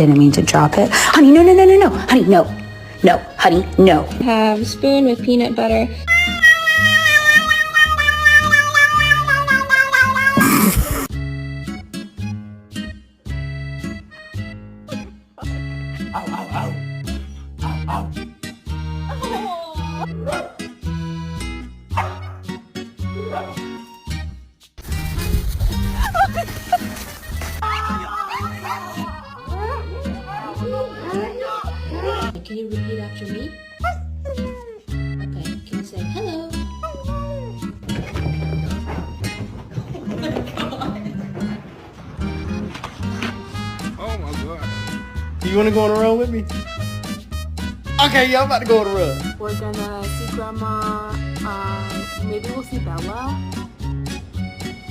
Didn't mean to drop it. Honey, no, no, no, no, no. Honey, no. No, honey, no. Have a spoon with peanut butter. Can you repeat after me? Okay, can you say hello? Oh my god. You wanna go on a run with me? Okay, yeah, I'm about to go on a run. We're gonna see Grandma. Maybe we'll see Bella.